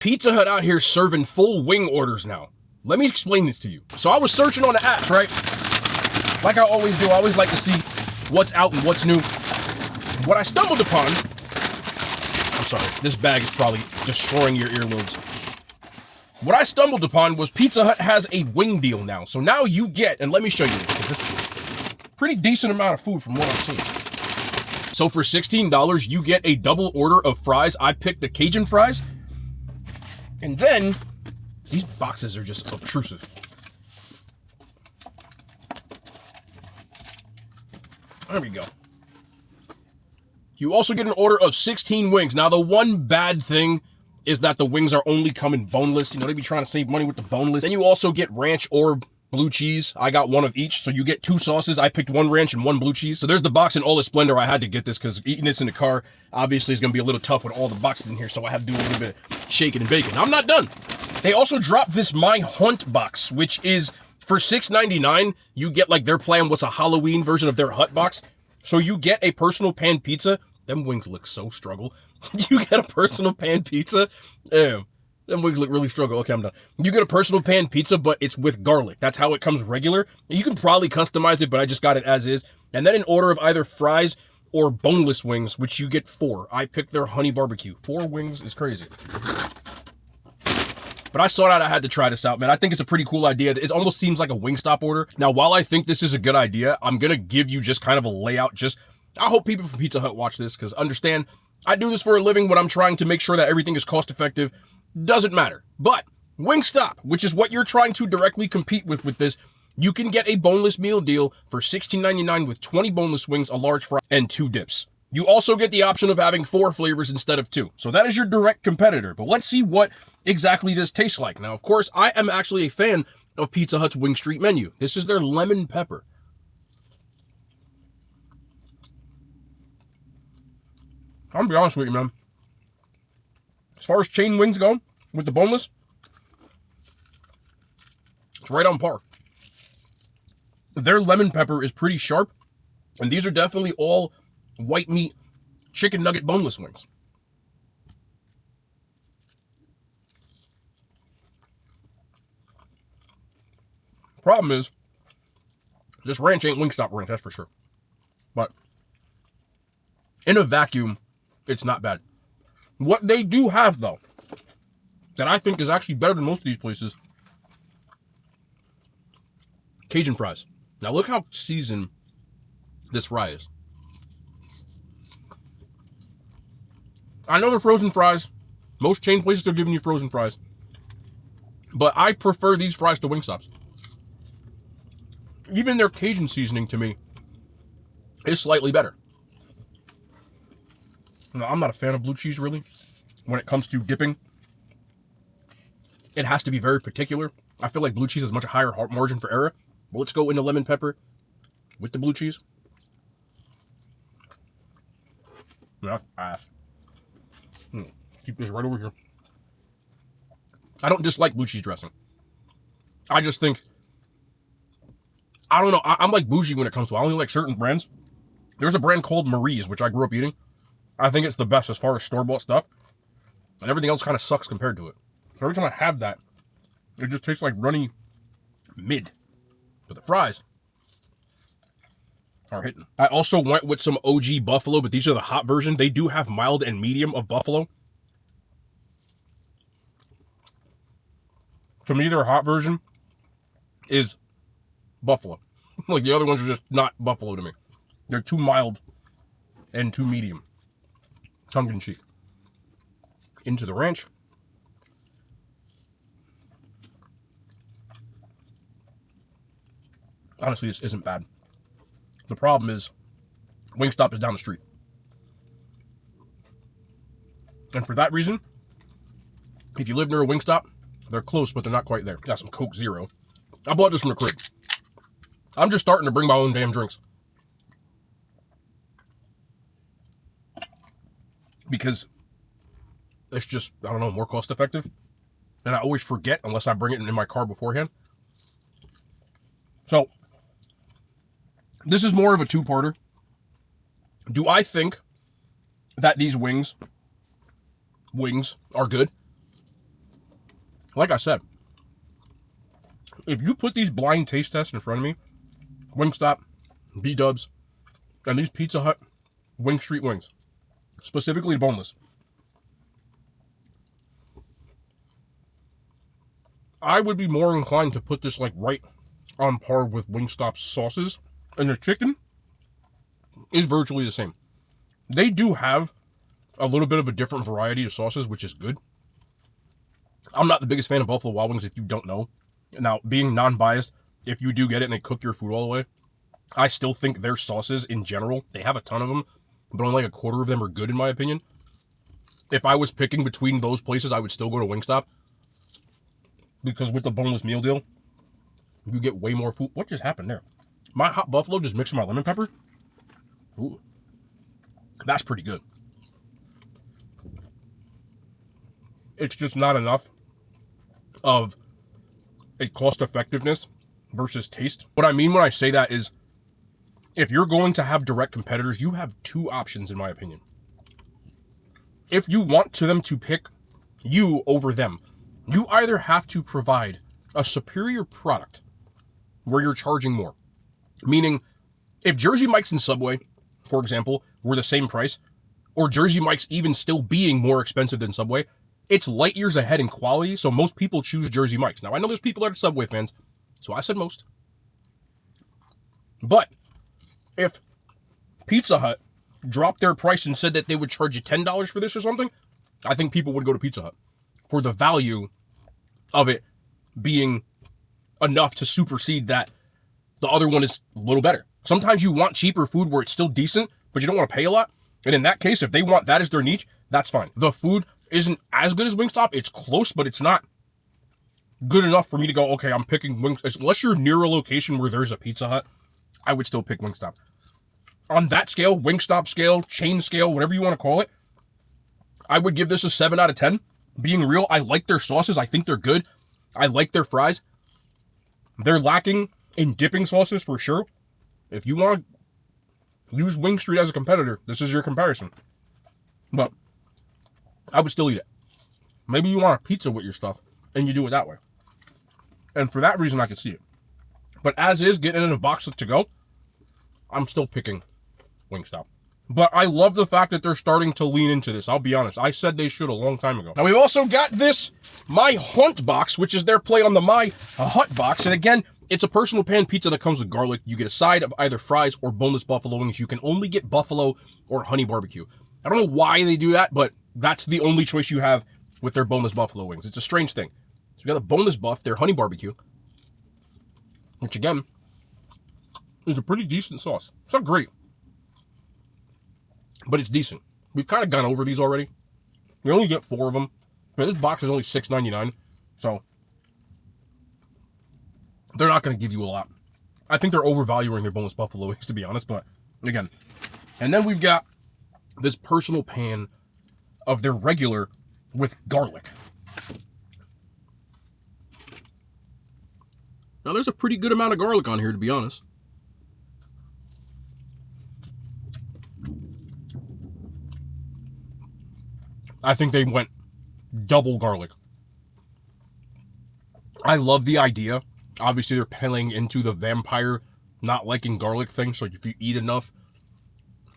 Pizza Hut out here serving full wing orders now. Let me explain this to you. So I was searching on the apps, right? Like I always do, I always like to see what's out and what's new. What I stumbled upon, I'm sorry, this bag is probably destroying your earlobes. What I stumbled upon was Pizza Hut has a wing deal now. So now you get, and let me show you this, because this is a pretty decent amount of food from what I've seen. So for $16, you get a double order of fries. I picked the Cajun fries. And then, these boxes are just obtrusive. There we go. You also get an order of 16 wings. Now, the one bad thing is that the wings are only coming boneless. You know, they be trying to save money with the boneless. Then you also get ranch or blue cheese. I got one of each, so you get two sauces. I picked one ranch and one blue cheese. So there's the box in all its splendor. I had to get this because eating this in the car obviously is going to be a little tough with all the boxes in here, so I have to do a little bit of shaking and baking. I'm not done. They also dropped this My Hunt box, which is for $6.99. You get, like, their plan was a Halloween version of their Hut box. So you get a personal pan pizza. Them wings look so struggle. You get a personal pan pizza. Them wings look really struggle. Okay, I'm done. You get a personal pan pizza, but it's with garlic. That's how it comes regular. You can probably customize it, but I just got it as is. And then an order of either fries or boneless wings, which you get 4. I picked their honey barbecue. 4 wings is crazy. But I saw that I had to try this out, man. I think it's a pretty cool idea. It almost seems like a WingStop order. Now, while I think this is a good idea, I'm going to give you just kind of a layout. I hope people from Pizza Hut watch this, because understand, I do this for a living when I'm trying to make sure that everything is cost effective. Doesn't matter. But WingStop, which is what you're trying to directly compete with this, you can get a boneless meal deal for $16.99 with 20 boneless wings, a large fry, and 2 dips. You also get the option of having 4 flavors instead of 2. So that is your direct competitor. But let's see what exactly this tastes like. Now, of course, I am actually a fan of Pizza Hut's Wing Street menu. This is their lemon pepper. I'm gonna be honest with you, man. As far as chain wings go, with the boneless, it's right on par. Their lemon pepper is pretty sharp, and these are definitely all white meat chicken nugget boneless wings. Problem is, this ranch ain't WingStop ranch, that's for sure. But in a vacuum, it's not bad. What they do have, though, that I think is actually better than most of these places, Cajun fries. Now look how seasoned this fry is. I know they're frozen fries. Most chain places are giving you frozen fries. But I prefer these fries to WingStop's. Even their Cajun seasoning, to me, is slightly better. Now, I'm not a fan of blue cheese, really. When it comes to dipping, it has to be very particular. I feel like blue cheese has much higher margin for error. But let's go into lemon pepper with the blue cheese. That's ass. Keep this right over here. I don't dislike blue cheese dressing. I just think, I don't know, I'm like bougie when it comes to it. I only like certain brands. There's a brand called Marie's, which I grew up eating. I think it's the best as far as store-bought stuff. And everything else kind of sucks compared to it. So every time I have that, it just tastes like runny mid. But the fries are hitting. I also went with some OG buffalo, but these are the hot version. They do have mild and medium of buffalo. To me, their hot version is buffalo. Like the other ones are just not buffalo to me. They're too mild and too medium. Tongue-in-cheek. Into the ranch. Honestly, this isn't bad. The problem is, WingStop is down the street. And for that reason, if you live near a WingStop, they're close, but they're not quite there. Got some Coke Zero. I bought this from the crib. I'm just starting to bring my own damn drinks. Because it's just, I don't know, more cost effective. And I always forget unless I bring it in my car beforehand. So, this is more of a two-parter. Do I think that these wings are good? like I said, if you put these blind taste tests in front of me, WingStop, B-dubs, and these Pizza Hut Wing Street wings, specifically boneless, I would be more inclined to put this like right on par with WingStop's sauces, and the chicken is virtually the same. They do have a little bit of a different variety of sauces, which is good. I'm not the biggest fan of Buffalo Wild Wings, if you don't know. Now, being non-biased, if you do get it and they cook your food all the way, I still think their sauces in general, they have a ton of them, but only like a quarter of them are good in my opinion. If I was picking between those places, I would still go to WingStop. Because with the boneless meal deal, you get way more food. What just happened there? My hot buffalo just mixed with my lemon pepper? Ooh. That's pretty good. It's just not enough of a cost effectiveness versus taste. What I mean when I say that is, if you're going to have direct competitors, you have two options in my opinion. If you want them to pick you over them, you either have to provide a superior product where you're charging more. Meaning, if Jersey Mike's and Subway, for example, were the same price, or Jersey Mike's even still being more expensive than Subway, it's light years ahead in quality, so most people choose Jersey Mike's. Now, I know there's people that are Subway fans, so I said most. But if Pizza Hut dropped their price and said that they would charge you $10 for this or something, I think people would go to Pizza Hut for the value of it being enough to supersede that the other one is a little better. Sometimes you want cheaper food where it's still decent, but you don't want to pay a lot. And in that case, if they want that as their niche, that's fine. The food isn't as good as WingStop. It's close, but it's not good enough for me to go, okay, I'm picking WingStop. Unless you're near a location where there's a Pizza Hut, I would still pick WingStop. On that scale, WingStop scale, chain scale, whatever you want to call it, I would give this a 7 out of 10. Being real, I like their sauces. I think they're good. I like their fries. They're lacking in dipping sauces for sure. If you want to use Wing Street as a competitor, this is your comparison. But I would still eat it. Maybe you want a pizza with your stuff, and you do it that way. And for that reason, I can see it. But as is, getting in a box to go, I'm still picking WingStop. But I love the fact that they're starting to lean into this. I'll be honest. I said they should a long time ago. Now, we've also got this My Hunt box, which is their play on the My Hut box. And again, it's a personal pan pizza that comes with garlic. You get a side of either fries or boneless buffalo wings. You can only get buffalo or honey barbecue. I don't know why they do that, but that's the only choice you have with their boneless buffalo wings. It's a strange thing. So we got the boneless buff, their honey barbecue, which again is a pretty decent sauce. It's not great, but it's decent. We've kind of gone over these already. We only get 4 of them. But this box is only $6.99, so they're not going to give you a lot. I think they're overvaluing their boneless buffalo wings, to be honest, but again. And then we've got this personal pan of their regular with garlic. Now, there's a pretty good amount of garlic on here, to be honest. I think they went double garlic. I love the idea. Obviously, they're playing into the vampire not liking garlic thing, so if you eat enough,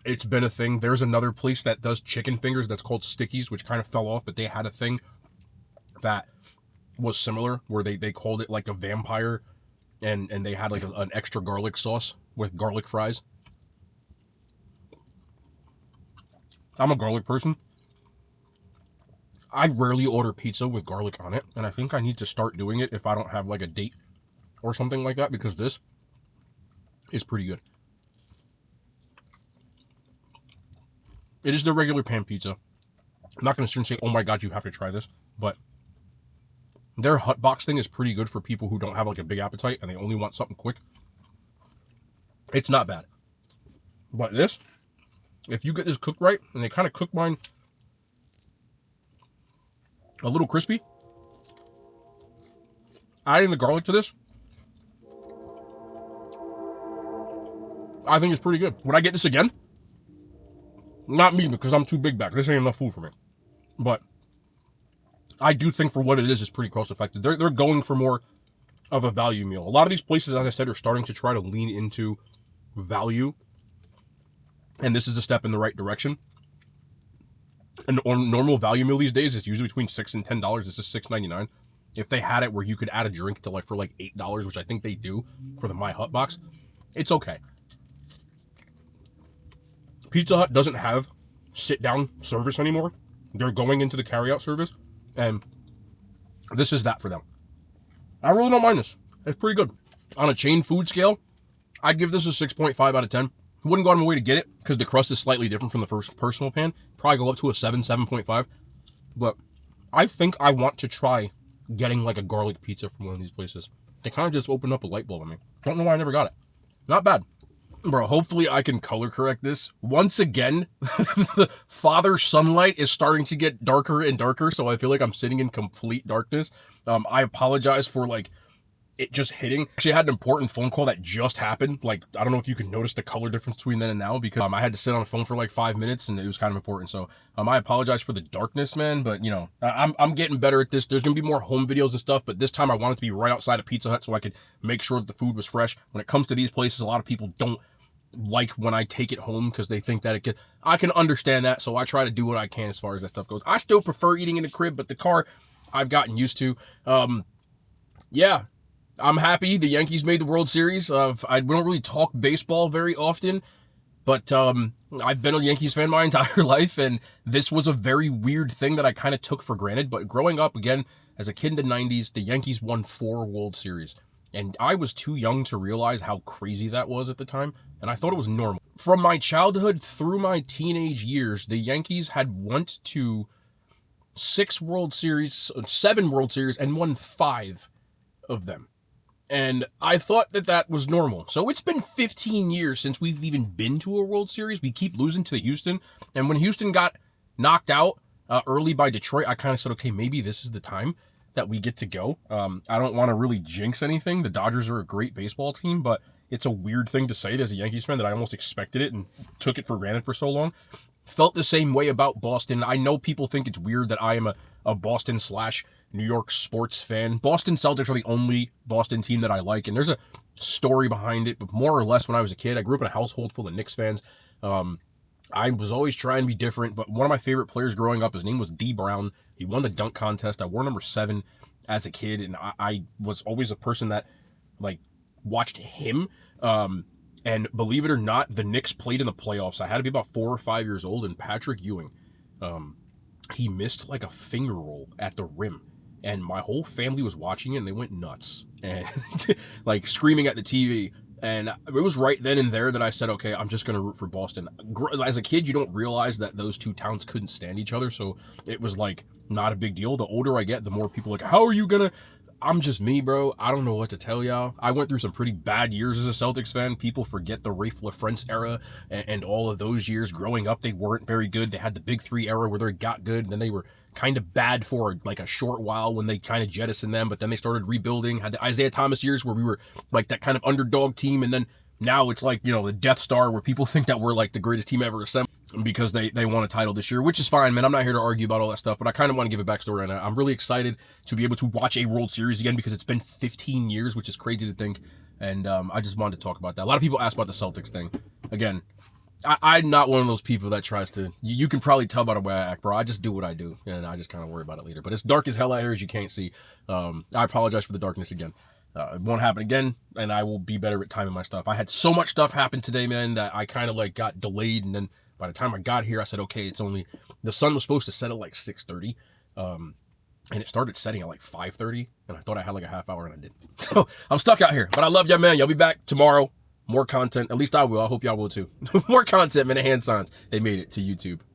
it's been a thing. There's another place that does chicken fingers that's called Stickies, which kind of fell off, but they had a thing that was similar, where they called it like a vampire, and they had like an extra garlic sauce with garlic fries. I'm a garlic person. I rarely order pizza with garlic on it, and I think I need to start doing it if I don't have like a date or something like that, because this is pretty good. It is the regular pan pizza. I'm not going to sit and say, oh my god, you have to try this, but their hut box thing is pretty good for people who don't have like a big appetite and they only want something quick. It's not bad. But this, if you get this cooked right, and they kind of cook mine a little crispy, adding the garlic to this, I think it's pretty good. Would I get this again? Not me, because I'm too big back. This ain't enough food for me. But I do think for what it is pretty cost effective. They're going for more of a value meal. A lot of these places, as I said, are starting to try to lean into value, and this is a step in the right direction. An normal value meal these days is usually between $6 and $10. This is $6.99. If they had it where you could add a drink to for $8, which I think they do for the My Hut box, it's okay. Pizza Hut doesn't have sit-down service anymore. They're going into the carry-out service, and this is that for them. I really don't mind this. It's pretty good. On a chain food scale, I'd give this a 6.5 out of 10. Wouldn't go out of my way to get it because the crust is slightly different from the first personal pan. Probably go up to a 7.5. But I think I want to try getting like a garlic pizza from one of these places. They kind of just opened up a light bulb on me. Don't know why I never got it. Not bad. Bro, hopefully I can color correct this. Once again, the father sunlight is starting to get darker and darker, so I feel like I'm sitting in complete darkness. I apologize for it just hitting. Actually, I had an important phone call that just happened. I don't know if you can notice the color difference between then and now because I had to sit on the phone for 5 minutes and it was kind of important. So I apologize for the darkness, man. But I'm getting better at this. There's gonna be more home videos and stuff, but this time I wanted to be right outside of Pizza Hut so I could make sure that the food was fresh. When it comes to these places, a lot of people don't like when I take it home because they think that I can understand that. So I try to do what I can as far as that stuff goes. I still prefer eating in the crib, but the car I've gotten used to. Yeah. I'm happy the Yankees made the World Series. We don't really talk baseball very often, but I've been a Yankees fan my entire life, and this was a very weird thing that I kind of took for granted. But growing up, again, as a kid in the 90s, the Yankees won 4 World Series, and I was too young to realize how crazy that was at the time, and I thought it was normal. From my childhood through my teenage years, the Yankees had went to 7 World Series, and won 5 of them. And I thought that was normal. So it's been 15 years since we've even been to a World Series. We keep losing to Houston. And when Houston got knocked out early by Detroit, I kind of said, okay, maybe this is the time that we get to go. I don't want to really jinx anything. The Dodgers are a great baseball team, but it's a weird thing to say as a Yankees fan that I almost expected it and took it for granted for so long. Felt the same way about Boston. I know people think it's weird that I am a Boston / New York sports fan. Boston Celtics are the only Boston team that I like, and there's a story behind it, but more or less when I was a kid, I grew up in a household full of Knicks fans. I was always trying to be different, but one of my favorite players growing up, his name was D. Brown. He won the dunk contest. I wore number 7 as a kid, and I was always a person that, watched him. And believe it or not, the Knicks played in the playoffs. I had to be about 4 or 5 years old, and Patrick Ewing, he missed a finger roll at the rim. And my whole family was watching it, and they went nuts and screaming at the TV. And it was right then and there that I said, okay, I'm just going to root for Boston. As a kid, you don't realize that those two towns couldn't stand each other. So it was not a big deal. The older I get, the more people how are you going to... I'm just me, bro. I don't know what to tell y'all. I went through some pretty bad years as a Celtics fan. People forget the Rafe LaFrentz era and all of those years. Growing up, they weren't very good. They had the Big 3 era where they got good, and then they were kind of bad for a short while when they kind of jettisoned them, but then they started rebuilding. Had the Isaiah Thomas years where we were that kind of underdog team, and then now it's the Death Star where people think that we're the greatest team ever assembled because they won a title this year, which is fine, man. I'm not here to argue about all that stuff, but I kind of want to give a backstory, and I'm really excited to be able to watch a World Series again because it's been 15 years, which is crazy to think, and I just wanted to talk about that. A lot of people ask about the Celtics thing. Again, I'm not one of those people that tries to... You can probably tell by the way I act, bro. I just do what I do, and I just kind of worry about it later. But it's dark as hell out here, as you can't see. I apologize for the darkness again. It won't happen again, and I will be better at timing my stuff. I had so much stuff happen today, man, that I kind of got delayed, and then by the time I got here, I said, okay, it's only... The sun was supposed to set at 6:30, and it started setting at 5:30, and I thought I had a half hour, and I didn't. So I'm stuck out here, but I love y'all, man. Y'all be back tomorrow. More content. At least I will. I hope y'all will too. More content, man. The hand signs. They made it to YouTube.